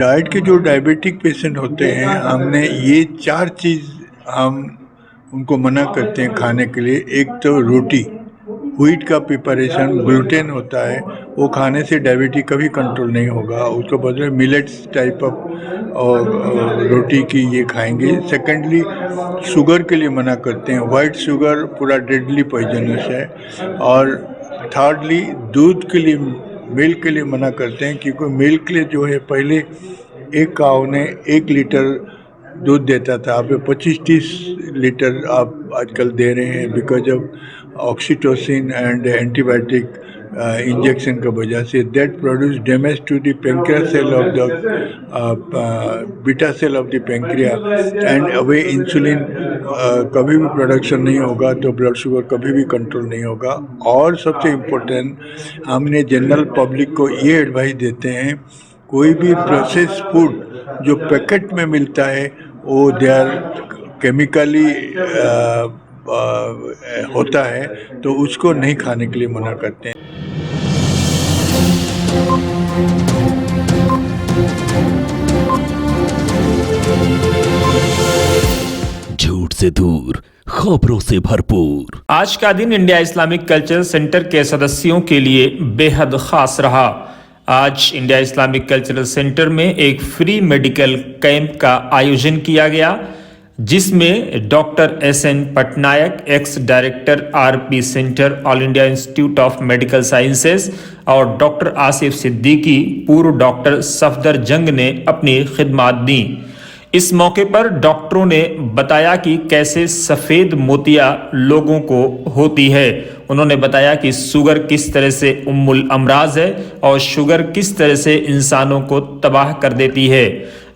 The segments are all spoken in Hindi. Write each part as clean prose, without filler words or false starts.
डाइट के जो डायबिटिक पेशेंट होते हैं, हमने ये 4 चीज़ हम उनको मना करते हैं खाने के लिए। एक तो रोटी, व्हीट का प्रिपरेशन ग्लूटेन होता है, वो खाने से डायबिटीज कभी कंट्रोल नहीं होगा। उसके बदले मिलेट्स टाइप ऑफ रोटी की ये खाएंगे। सेकेंडली, शुगर के लिए मना करते हैं। वाइट शुगर पूरा डेडली पॉइजनस है। और थर्डली, दूध के लिए, मिल्क के लिए मना करते हैं, क्योंकि मिल्क के लिए जो है, पहले एक काऊ ने 1 लीटर दूध देता था, अब 25-30 लीटर आप आजकल दे रहे हैं, because of oxytocin and antibiotic injection की वजह से। That produce damage to the pancreas cell of the beta cell of the pancreas, and away insulin कभी भी प्रोडक्शन नहीं होगा तो ब्लड शुगर कभी भी कंट्रोल नहीं होगा। और सबसे इम्पोर्टेंट, हमने जनरल पब्लिक को ये एडवाइस देते हैं, कोई भी प्रोसेस फूड जो पैकेट में मिलता है वो दे आर केमिकली होता है, तो उसको नहीं खाने के लिए मना करते हैं। झूठ से दूर, खबरों से भरपूर। आज का दिन इंडिया इस्लामिक कल्चर सेंटर के सदस्यों के लिए बेहद खास रहा। आज इंडिया इस्लामिक कल्चरल सेंटर में एक फ्री मेडिकल कैंप का आयोजन किया गया, जिसमें doctor SN Patnaik, ex director RP centre, all India institute of medical sciences, और डॉक्टर आसिफ सिद्दीकी, पूर्व डॉक्टर सफदर जंग ने अपनी खिदमात दी। इस मौके पर डॉक्टरों ने बताया कि कैसे सफ़ेद मोतिया लोगों को होती है। उन्होंने बताया कि शुगर किस तरह से उम्मुल अमराज है और शुगर किस तरह से इंसानों को तबाह कर देती है।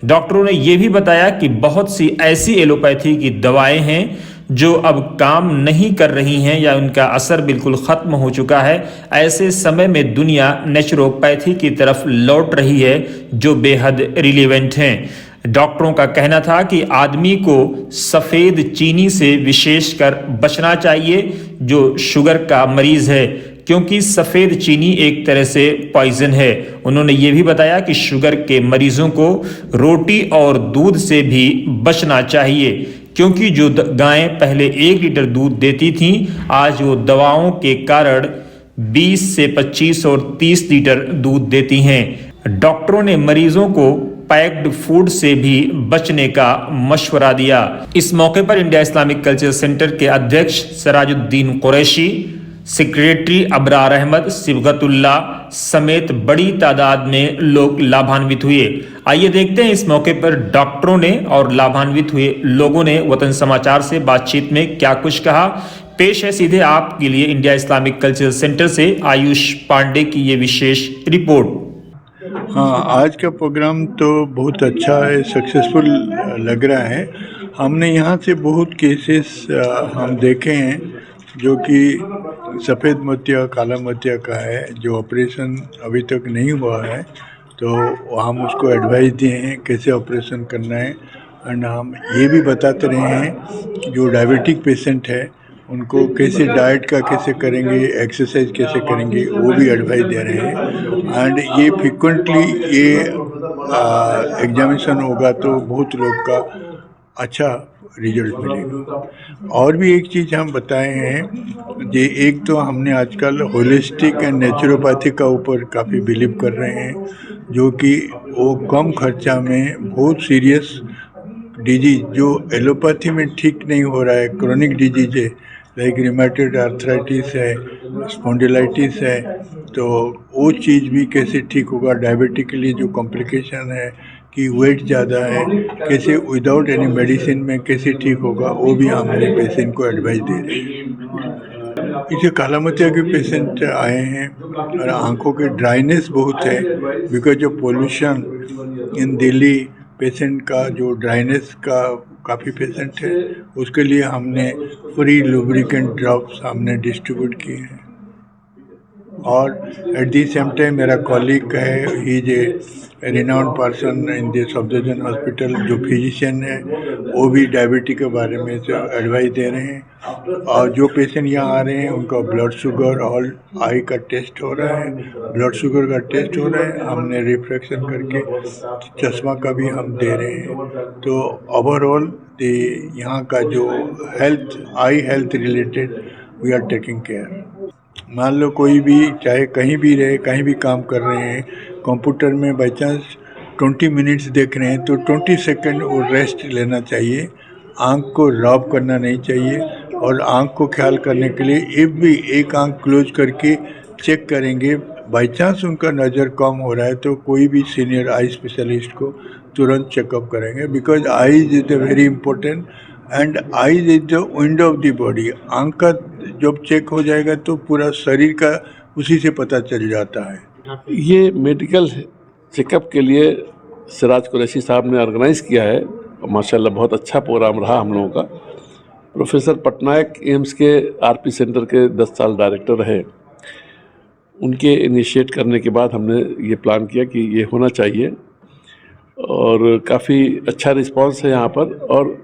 डॉक्टरों ने यह भी बताया कि बहुत सी ऐसी एलोपैथी की दवाएं हैं जो अब काम नहीं कर रही हैं या उनका असर बिल्कुल ख़त्म हो चुका है। ऐसे समय में दुनिया नेचुरोपैथी की तरफ लौट रही है, जो बेहद रिलेवेंट हैं। डॉक्टरों का कहना था कि आदमी को सफ़ेद चीनी से विशेषकर बचना चाहिए जो शुगर का मरीज़ है, क्योंकि सफ़ेद चीनी एक तरह से पॉइजन है। उन्होंने ये भी बताया कि शुगर के मरीजों को रोटी और दूध से भी बचना चाहिए, क्योंकि जो गायें पहले 1 लीटर दूध देती थीं, आज वो दवाओं के कारण 20 से 25 और 30 लीटर दूध देती हैं। डॉक्टरों ने मरीजों को पैक्ड फूड से भी बचने का मशवरा दिया। इस मौके पर इंडिया इस्लामिक कल्चर सेंटर के अध्यक्ष सराजुद्दीन कुरैशी, सेक्रेटरी अबरार अहमद, सिबगतुल्ला समेत बड़ी तादाद में लोग लाभान्वित हुए। आइए देखते हैं इस मौके पर डॉक्टरों ने और लाभान्वित हुए लोगों ने वतन समाचार से बातचीत में क्या कुछ कहा। पेश है सीधे आपके लिए इंडिया इस्लामिक कल्चर सेंटर से आयुष पांडे की ये विशेष रिपोर्ट। हाँ, आज का प्रोग्राम तो बहुत अच्छा है, सक्सेसफुल लग रहा है। हमने यहाँ से बहुत केसेस हम देखे हैं जो कि सफ़ेद मोतिया, काला मोतिया का है, जो ऑपरेशन अभी तक नहीं हुआ है, तो हम उसको एडवाइस दिए हैं कैसे ऑपरेशन करना है। एंड हम ये भी बताते रहे हैं जो डायबिटिक पेशेंट है उनको कैसे डाइट का कैसे करेंगे, एक्सरसाइज कैसे करेंगे, वो भी एडवाइस दे रहे हैं। एंड ये फ्रिक्वेंटली ये एग्जामिनेशन होगा तो बहुत लोग का अच्छा रिजल्ट मिलेगा। और भी एक चीज़ हम बताए हैं, ये एक तो हमने आजकल होलिस्टिक एंड नेचुरोपैथी का ऊपर काफ़ी बिलीव कर रहे हैं, जो कि वो कम खर्चा में बहुत सीरियस डिजीज जो एलोपैथी में ठीक नहीं हो रहा है, क्रोनिक डिजीज है, लाइक रिमेटॉइड आर्थराइटिस है, स्पॉन्डिलाइटिस है, तो वो चीज़ भी कैसे ठीक होगा। डायबिटिक के लिए जो कॉम्प्लिकेशन है कि वेट ज़्यादा है, कैसे विदाउट एनी मेडिसिन में कैसे ठीक होगा, वो भी हमने पेशेंट को एडवाइस दे रहे हैं। इसे काला मोतिया के पेशेंट आए हैं और आँखों के ड्राइनेस बहुत है because of pollution in Delhi. Patient का जो ड्राइनेस का काफ़ी पेशेंट है, उसके लिए हमने फ्री लुब्रिकेंट ड्रॉप्स हमने डिस्ट्रीब्यूट किए हैं। और एट द सेम टाइम मेरा कॉलीग है, he is a renowned person in the Safdarjung hospital, जो फिजिशियन है, वो भी डायबिटीज के बारे में एडवाइस दे रहे हैं। और जो पेशेंट यहाँ आ रहे हैं उनका ब्लड शुगर और आई का टेस्ट हो रहा है, ब्लड शुगर का टेस्ट हो रहा है, हमने रिफ्रैक्शन करके चश्मा का भी हम दे रहे हैं। तो ओवरऑल यहाँ का जो health, eye health related we are taking care. मान लो कोई भी चाहे कहीं भी रहे, कहीं भी काम कर रहे हैं, कंप्यूटर में बाई चांस 20 मिनट्स देख रहे हैं तो 20 सेकंड वो रेस्ट लेना चाहिए, आँख को रब करना नहीं चाहिए। और आँख को ख्याल करने के लिए इफ भी एक आँख क्लोज करके चेक करेंगे, बाई चांस उनका नज़र कम हो रहा है तो कोई भी सीनियर आई स्पेशलिस्ट को तुरंत चेकअप करेंगे, because eyes is very important and eyes is the window of the body. आँख का जब चेक हो जाएगा तो पूरा शरीर का उसी से पता चल जाता है। ये मेडिकल चेकअप के लिए सिराज कुरैशी साहब ने ऑर्गेनाइज़ किया है, माशाल्लाह बहुत अच्छा प्रोग्राम रहा हम लोगों का। प्रोफेसर पटनायक एम्स के आरपी सेंटर के 10 साल डायरेक्टर रहे, उनके इनिशिएट करने के बाद हमने ये प्लान किया कि ये होना चाहिए और काफ़ी अच्छा रिस्पांस है यहाँ पर। और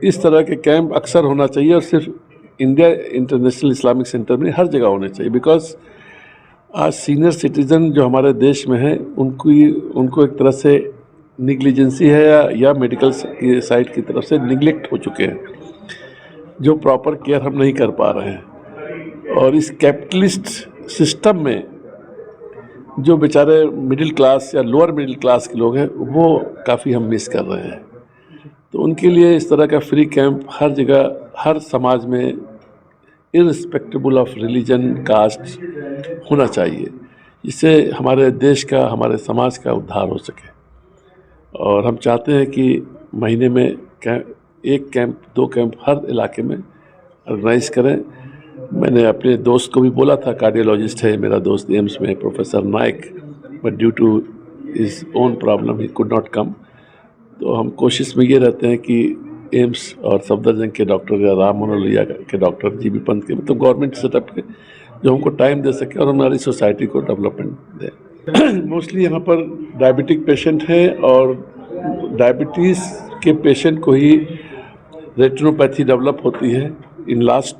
इस तरह के कैंप अक्सर होना चाहिए और सिर्फ इंडिया इंटरनेशनल इस्लामिक सेंटर में हर जगह होने चाहिए, बिकॉज आज सीनियर सिटीज़न जो हमारे देश में हैं उनको एक तरह से निग्लिजेंसी है या मेडिकल साइड की तरफ से निगलेक्ट हो चुके हैं, जो प्रॉपर केयर हम नहीं कर पा रहे हैं। और इस कैपिटलिस्ट सिस्टम में जो बेचारे मिडिल क्लास या लोअर मिडिल क्लास के लोग हैं वो काफ़ी हम मिस कर रहे हैं। तो उनके लिए इस तरह का फ्री कैंप हर जगह, हर समाज में, इर्रिस्पेक्टिबल ऑफ रिलीजन, कास्ट होना चाहिए, जिससे हमारे देश का, हमारे समाज का उद्धार हो सके। और हम चाहते हैं कि महीने में एक कैंप, 2 कैंप हर इलाके में ऑर्गेनाइज करें। मैंने अपने दोस्त को भी बोला था, कार्डियोलॉजिस्ट है मेरा दोस्त एम्स में, professor Naik, but due to his own problem he could not come. तो हम कोशिश में ये रहते हैं कि एम्स और सफदरजंग के डॉक्टर या राम मनोहर लोहिया के डॉक्टर, जीबी पंत के, मतलब गवर्नमेंट सेटअप के, जो हमको टाइम दे सके और हमारी सोसाइटी को डेवलपमेंट दे। मोस्टली यहाँ पर डायबिटिक पेशेंट हैं और डायबिटीज़ के पेशेंट को ही रेटिनोपैथी डेवलप होती है इन लास्ट,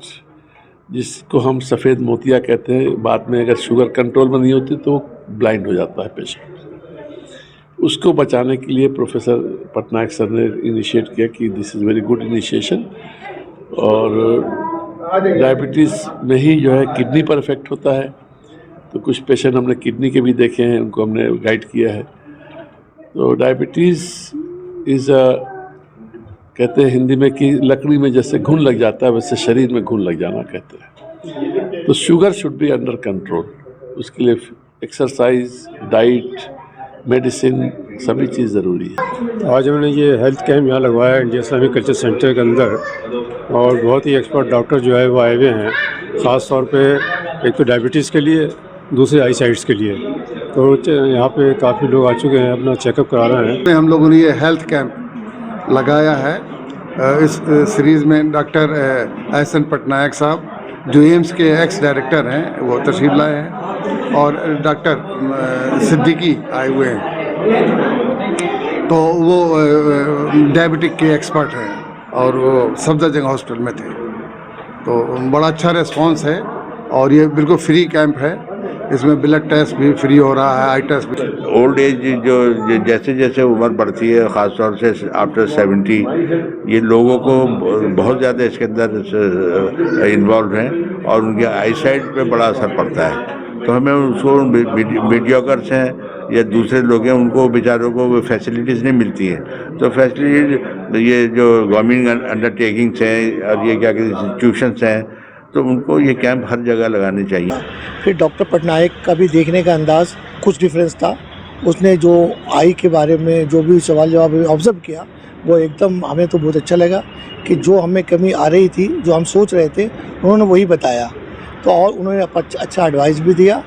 जिसको हम सफ़ेद मोतिया कहते हैं। बाद में अगर शुगर कंट्रोल में नहीं होती तो ब्लाइंड हो जाता है पेशेंट। उसको बचाने के लिए प्रोफेसर पटनायक सर ने इनिशिएट किया कि this is very good initiation. और डायबिटीज़ में ही जो है किडनी पर इफेक्ट होता है, तो कुछ पेशेंट हमने किडनी के भी देखे हैं, उनको हमने गाइड किया है। तो डायबिटीज़ इज़ कहते हैं हिंदी में कि लकड़ी में जैसे घुन लग जाता है वैसे शरीर में घुन लग जाना कहते हैं। तो sugar should be under control, उसके लिए एक्सरसाइज, डाइट, मेडिसिन, सभी चीज़ ज़रूरी है। आज हमने ये हेल्थ कैंप यहाँ लगवाया है इंडिया इस्लामिक कल्चर सेंटर के अंदर, और बहुत ही एक्सपर्ट डॉक्टर जो है वो आए हुए हैं, ख़ास तौर पे एक तो डायबिटीज़ के लिए, दूसरे आई साइट्स के लिए। तो यहाँ पे काफ़ी लोग आ चुके हैं, अपना चेकअप करा रहे हैं। हम लोगों ने ये हेल्थ कैंप लगाया है। इस सीरीज़ में डॉक्टर एहसन पटनायक साहब जो एम्स के एक्स डायरेक्टर हैं वो तशरीफ़ लाए हैं, और डॉक्टर सिद्दीकी आए हुए हैं। तो वो डायबिटिक के एक्सपर्ट हैं और वो सफदरजंग हॉस्पिटल में थे। तो बड़ा अच्छा रिस्पांस है और ये बिल्कुल फ्री कैंप है। इसमें ब्लड टेस्ट भी फ्री हो रहा है, आई टेस्ट भी। ओल्ड एज जो जैसे जैसे उम्र बढ़ती है, ख़ास तौर से आफ्टर 70, ये लोगों को बहुत ज़्यादा इसके अंदर इन्वॉल्व हैं और उनके आई साइट पे बड़ा असर पड़ता है। तो हमें उसको मीडियोकर्स हैं या दूसरे लोग हैं, उनको बेचारों को फैसिलिटीज़ नहीं मिलती हैं। तो फैसिलिटीज ये जो गवर्नमेंट अंडरटेकिंग्स हैं और ये क्या कहते हैं इंस्टीट्यूशंस हैं, तो उनको ये कैंप हर जगह लगाने चाहिए। फिर डॉक्टर पटनायक का भी देखने का अंदाज़ कुछ डिफरेंस था। उसने जो आई के बारे में जो भी सवाल जवाब ऑब्ज़र्व किया, वो एकदम हमें तो बहुत अच्छा लगा कि जो हमें कमी आ रही थी, जो हम सोच रहे थे, उन्होंने वही बताया। तो और उन्होंने अच्छा एडवाइस भी दिया